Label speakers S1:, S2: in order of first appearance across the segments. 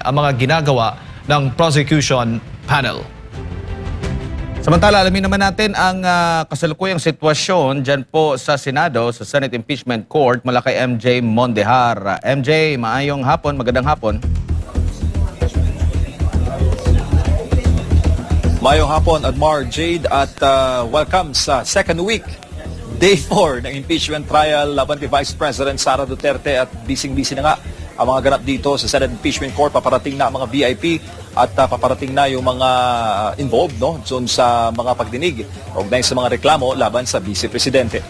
S1: ang mga ginagawa ng prosecution panel. Samantala, alamin naman natin ang kasalukuyang sitwasyon dyan po sa Senado, sa Senate Impeachment Court, mula kay MJ Mondehar. MJ, maayong hapon, magandang hapon.
S2: Mayong hapon, Admar, Jade, at welcome sa second week, day 4 ng impeachment trial laban kay Vice President Sara Duterte, at bising-busy na nga ang mga ganap dito sa Senate Impeachment Court. Paparating na ang mga VIP at paparating na yung mga involved doon sa mga pagdinig kaugnay sa mga reklamo laban sa Vice Presidente.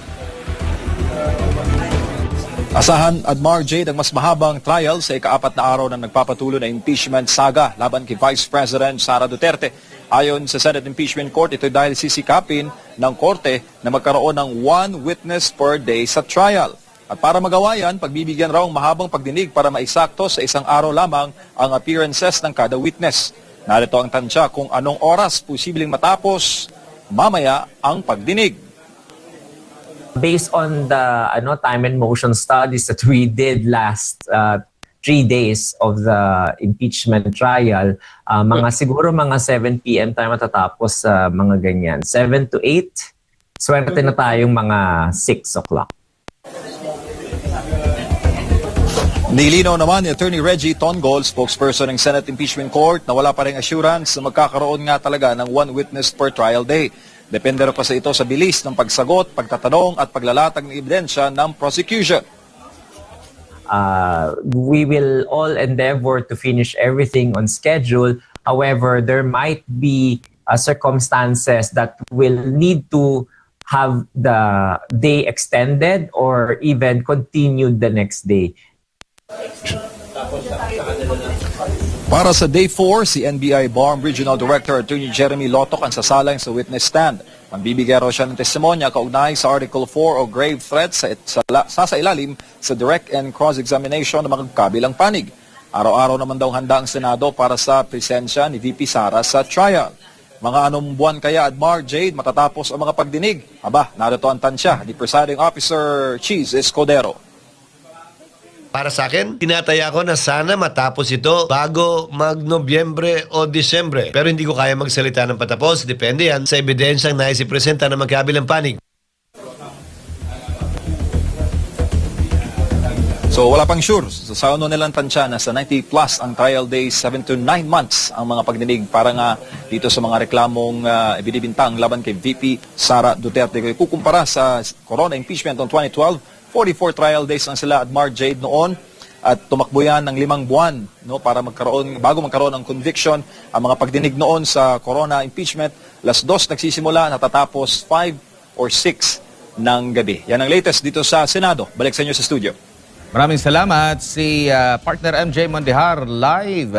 S2: Asahan, Admar, Jade, ang mas mahabang trial sa ika-4 na araw na nagpapatuloy na impeachment saga laban kay Vice President Sara Duterte. Ayon sa Senate Impeachment Court, ito dahil sisikapin ng korte na magkaroon ng 1 witness per day sa trial. At para magawa yan, pagbibigyan raw ang mahabang pagdinig para maisakto sa isang araw lamang ang appearances ng kada witness. Narito ang tansya kung anong oras posibleng matapos mamaya ang pagdinig.
S3: Based on the time and motion studies that we did last 3 days of the impeachment trial, siguro mga 7 p.m. tayo matatapos sa mga ganyan. 7 to 8, swerte na tayong mga 6 o'clock.
S2: Nilinaw naman ni Attorney Reggie Tongol, spokesperson ng Senate Impeachment Court, na wala pa ring assurance na magkakaroon nga talaga ng 1 witness per trial day. Depende rin kasi ito sa bilis ng pagsagot, pagtatanong at paglalatag ng ebidensya ng prosecution.
S3: We will all endeavor to finish everything on schedule. However, there might be circumstances that will need to have the day extended or even continued the next day.
S2: Para sa Day 4, si NBI BARM Regional Director Attorney Jeremy Lotoc ang sasalang sa witness stand. Magbibigay raw siya ng testimonya kaugnay sa Article 4 o grave threats sa ilalim sa direct and cross-examination ng mga kabilang panig. Araw-araw naman daw handa ang Senado para sa presensya ni VP Sara sa trial. Mga anong buwan kaya, Admar, Jade, matatapos ang mga pagdinig? Narito ang tansya ni Presiding Officer Cheese Escudero.
S4: Para sa akin, tinataya ko na sana matapos ito bago mag-Nobyembre o Disyembre. Pero hindi ko kaya magsalita ng patapos. Depende yan sa ebidensyang naisipresenta ng magkabilang panig.
S2: So wala pang sure. Sa ano nilang tansya na sa 90 plus ang trial days, 7 to 9 months ang mga pagdinig para nga dito sa mga reklamong ibinibintang laban kay VP Sara Duterte. Kung ikukumpara sa Corona impeachment noong 2012, 44 trial days lang sila, Admar, Jade, noon, at tumakbo yan ng 5 buwan para bago magkaroon ng conviction. Ang mga pagdinig noon sa Corona impeachment, 2:00 nagsisimula, natatapos 5 or 6 ng gabi. Yan ang latest dito sa Senado. Balik sa inyo sa studio.
S1: Maraming salamat si partner MJ Mondehar live